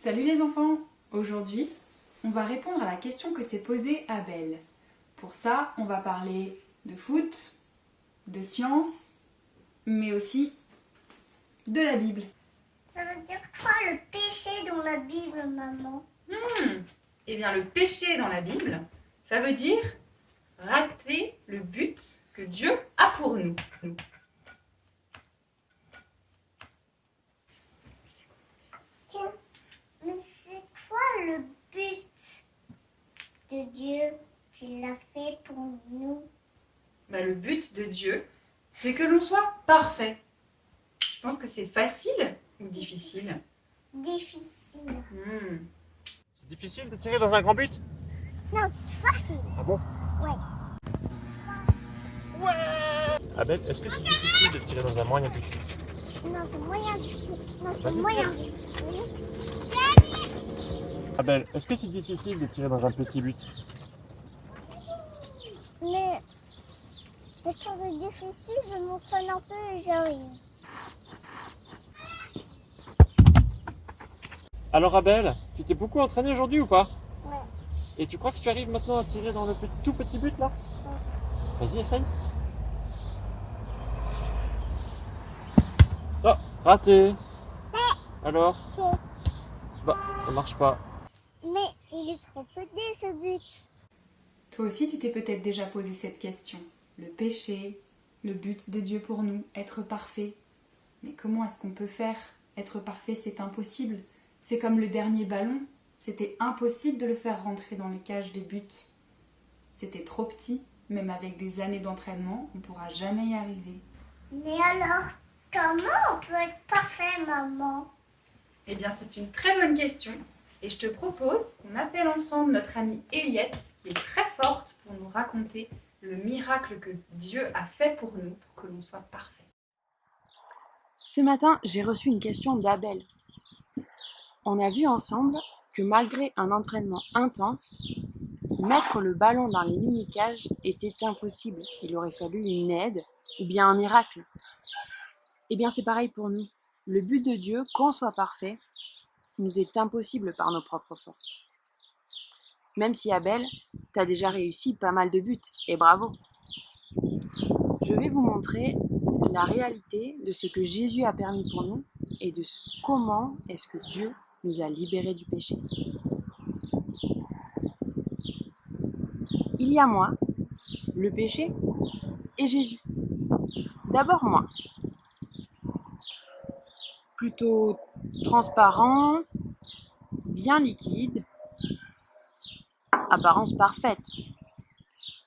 Salut les enfants! Aujourd'hui, on va répondre à la question que s'est posée Abel. Pour ça, on va parler de foot, de science, mais aussi de la Bible. Ça veut dire quoi le péché dans la Bible, maman? Eh bien, le péché dans la Bible, ça veut dire rater le but que Dieu a pour nous. Tiens, mais c'est quoi le but de Dieu qu'il a fait pour nous? Le but de Dieu, c'est que l'on soit parfait. Je pense que c'est facile ou difficile? Difficile. C'est difficile de tirer dans un grand but? Non, c'est facile. Ah bon? Ouais. Abel, est-ce que c'est difficile de tirer dans un moyen but? Non, c'est moyen difficile. Non, c'est Vas-y, moyen tire. difficile. Abel, est-ce que c'est difficile de tirer dans un petit but? Mais les choses difficiles, je m'entraîne un peu et j'arrive. Alors Abel, tu t'es beaucoup entraîné aujourd'hui ou pas? Ouais. Et tu crois que tu arrives maintenant à tirer dans le tout petit but là? Vas-y, essaye. Oh, raté. Alors? Bah, ça marche pas. Mais il est trop petit ce but. Toi aussi, tu t'es peut-être déjà posé cette question. Le péché, le but de Dieu pour nous, être parfait. Mais comment est-ce qu'on peut faire? Être parfait, c'est impossible. C'est comme le dernier ballon. C'était impossible de le faire rentrer dans les cages des buts. C'était trop petit. Même avec des années d'entraînement, on ne pourra jamais y arriver. Mais alors, comment on peut être parfait, maman? Eh bien, c'est une très bonne question. Et je te propose qu'on appelle ensemble notre amie Eliette, qui est très forte pour nous raconter le miracle que Dieu a fait pour nous, pour que l'on soit parfait. Ce matin, j'ai reçu une question d'Abel. On a vu ensemble que malgré un entraînement intense, mettre le ballon dans les mini-cages était impossible. Il aurait fallu une aide ou bien un miracle. Eh bien, c'est pareil pour nous. Le but de Dieu, qu'on soit parfait, nous est impossible par nos propres forces. Même si Abel, t'as déjà réussi pas mal de buts, et bravo. Je vais vous montrer la réalité de ce que Jésus a permis pour nous et de comment est-ce que Dieu nous a libérés du péché. Il y a moi, le péché et Jésus. D'abord moi, plutôt transparent, bien liquide, apparence parfaite.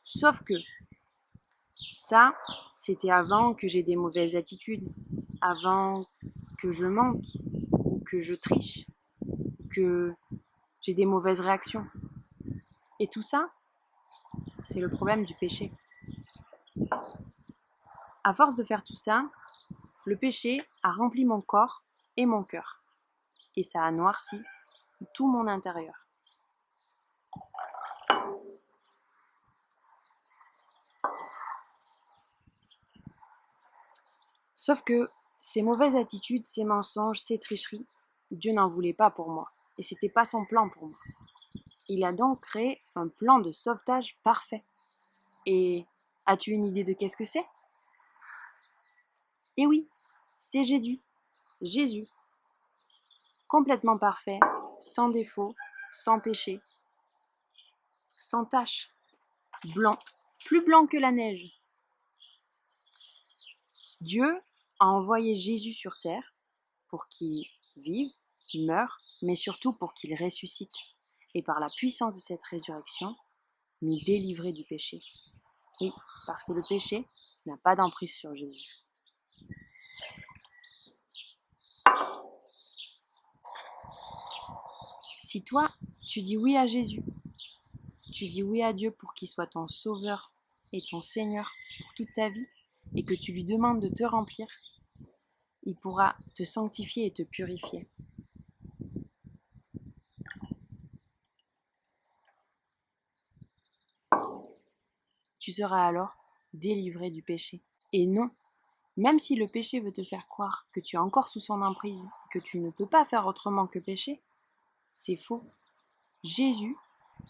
Sauf que ça, c'était avant que j'ai des mauvaises attitudes, avant que je mente, ou que je triche, que j'ai des mauvaises réactions. Et tout ça, c'est le problème du péché. À force de faire tout ça, le péché a rempli mon corps et mon cœur. Et ça a noirci tout mon intérieur. Sauf que ces mauvaises attitudes, ces mensonges, ces tricheries, Dieu n'en voulait pas pour moi. Et c'était pas son plan pour moi. Il a donc créé un plan de sauvetage parfait. Et as-tu une idée de qu'est-ce que c'est? Eh oui, c'est Jésus. Jésus. Complètement parfait, sans défaut, sans péché, sans tache, blanc, plus blanc que la neige. Dieu a envoyé Jésus sur terre pour qu'il vive, meure, mais surtout pour qu'il ressuscite. Et par la puissance de cette résurrection, nous délivrer du péché. Oui, parce que le péché n'a pas d'emprise sur Jésus. Si toi, tu dis oui à Jésus, tu dis oui à Dieu pour qu'il soit ton sauveur et ton Seigneur pour toute ta vie, et que tu lui demandes de te remplir, il pourra te sanctifier et te purifier. Tu seras alors délivré du péché. Et non, même si le péché veut te faire croire que tu es encore sous son emprise, que tu ne peux pas faire autrement que pécher, C'est faux. Jésus,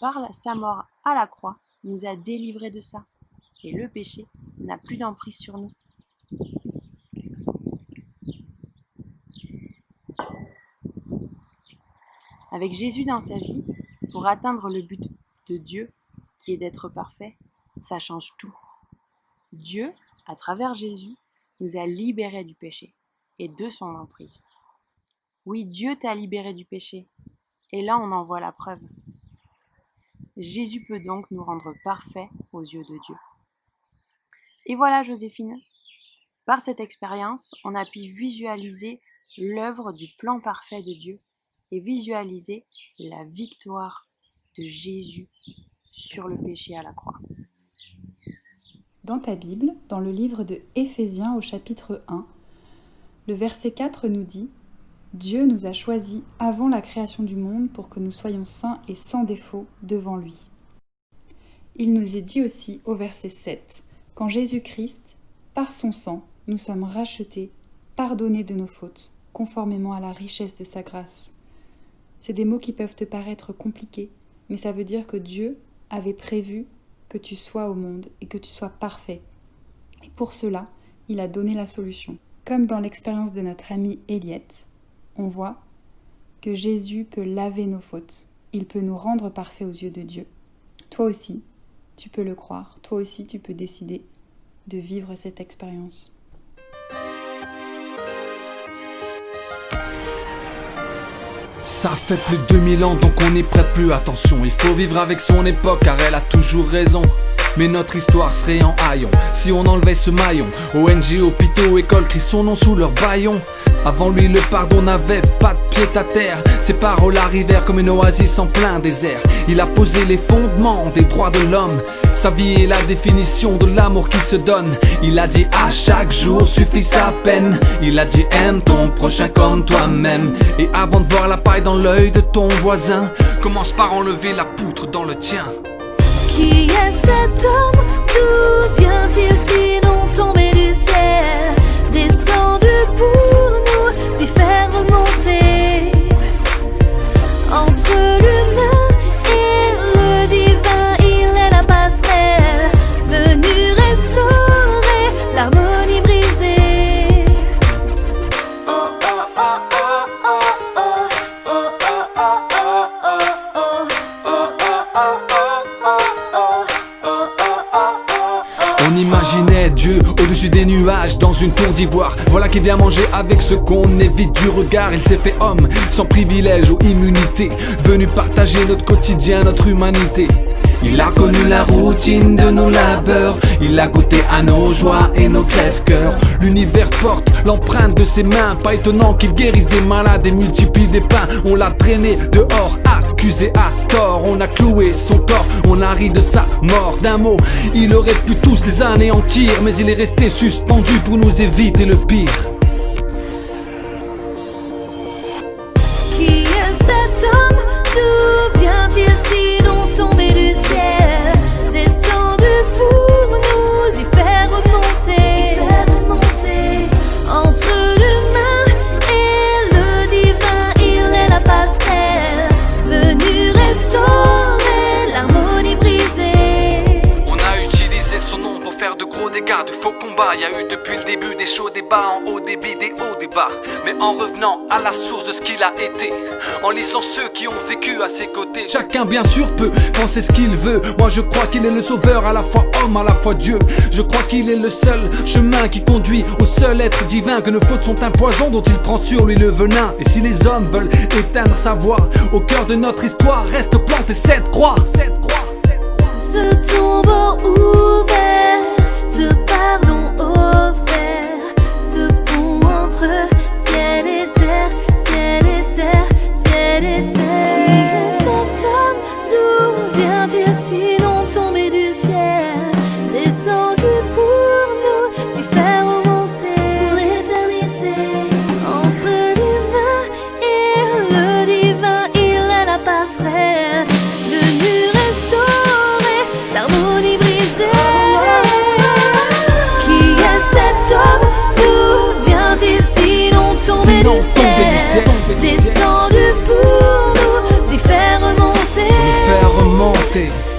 par sa mort à la croix, nous a délivrés de ça. Et le péché n'a plus d'emprise sur nous. Avec Jésus dans sa vie, pour atteindre le but de Dieu, qui est d'être parfait, ça change tout. Dieu, à travers Jésus, nous a libérés du péché et de son emprise. Oui, Dieu t'a libéré du péché, et là on en voit la preuve. Jésus peut donc nous rendre parfaits aux yeux de Dieu. Et voilà, Joséphine, par cette expérience, on a pu visualiser l'œuvre du plan parfait de Dieu et visualiser la victoire de Jésus sur le péché à la croix. Dans ta Bible, dans le livre de Éphésiens au chapitre 1, le verset 4 nous dit « Dieu nous a choisis avant la création du monde pour que nous soyons saints et sans défaut devant lui. » Il nous est dit aussi au verset 7 « Qu'en Jésus-Christ, par son sang, nous sommes rachetés, pardonnés de nos fautes, conformément à la richesse de sa grâce. » C'est des mots qui peuvent te paraître compliqués, mais ça veut dire que Dieu avait prévu que tu sois au monde et que tu sois parfait. Et pour cela, il a donné la solution. Comme dans l'expérience de notre amie Eliette, on voit que Jésus peut laver nos fautes. Il peut nous rendre parfaits aux yeux de Dieu. Toi aussi, tu peux le croire. Toi aussi, tu peux décider de vivre cette expérience. Ça fait plus de 2000 ans donc on n'y prête plus attention. Il faut vivre avec son époque car elle a toujours raison. Mais notre histoire serait en haillons si on enlevait ce maillon. ONG, hôpitaux, écoles crient son nom sous leur bâillon. Avant lui le pardon n'avait pas de pied à terre. Ses paroles arrivèrent comme une oasis en plein désert. Il a posé les fondements des droits de l'homme. Sa vie est la définition de l'amour qui se donne. Il a dit à chaque jour suffit sa peine. Il a dit aime ton prochain comme toi-même. Et avant de voir la paille dans l'œil de ton voisin, commence par enlever la poutre dans le tien. Qui est cet homme? D'où vient-il sinon tombé du ciel? Descendu pour nous y faire remonter. Entre l'humain et le divin, il est la passerelle, venu restaurer l'harmonie brisée. Oh oh oh oh oh oh oh oh oh oh oh oh. On imaginait Dieu au-dessus des nuages dans une tour d'ivoire. Voilà qui vient manger avec ceux qu'on évite du regard. Il s'est fait homme, sans privilège ou immunité, venu partager notre quotidien, notre humanité. Il a connu la routine de nos labeurs. Il a goûté à nos joies et nos crève-cœurs. L'univers porte l'empreinte de ses mains. Pas étonnant qu'il guérisse des malades et multiplie des pains. On l'a traîné dehors, accusé à tort. On a cloué son corps, on a ri de sa mort. D'un mot, il aurait pu tous les anéantir, mais il est resté suspendu pour nous éviter le pire. Qui est cet homme? D'où vient-il sinon tombé du ciel? Descendu pour nous y faire remonter. Entre l'humain et le divin, il est la passerelle, venu restaurer l'harmonie brisée. On a utilisé son nom pour faire de gros dégâts, de faux combats. Y a eu depuis le début des chauds débats, en haut débit, des hauts débats. Mais en revenant à la source de ce qu'il a été, en lisant ceux qui ont vécu à ses côtés. Chacun bien sûr peut penser ce qu'il veut. Moi je crois qu'il est le sauveur, à la fois homme, à la fois Dieu. Je crois qu'il est le seul chemin qui conduit au seul être divin. Que nos fautes sont un poison dont il prend sur lui le venin. Et si les hommes veulent éteindre sa voix, au cœur de notre histoire reste plantée cette croix. Ce tombeau ouvert, ce pardon offert, ce pont entre ciel et terre, ciel et terre, ciel et terre. Cet homme, d'où vient-il sinon tombé du ciel? Descendu pour nous y faire remonter pour l'éternité. Entre l'humain et le divin, il est la passerelle, venu restaurer l'harmonie brisée. Qui est cet homme? D'où vient-il sinon tombé du ciel? Descendu pour nous liberté.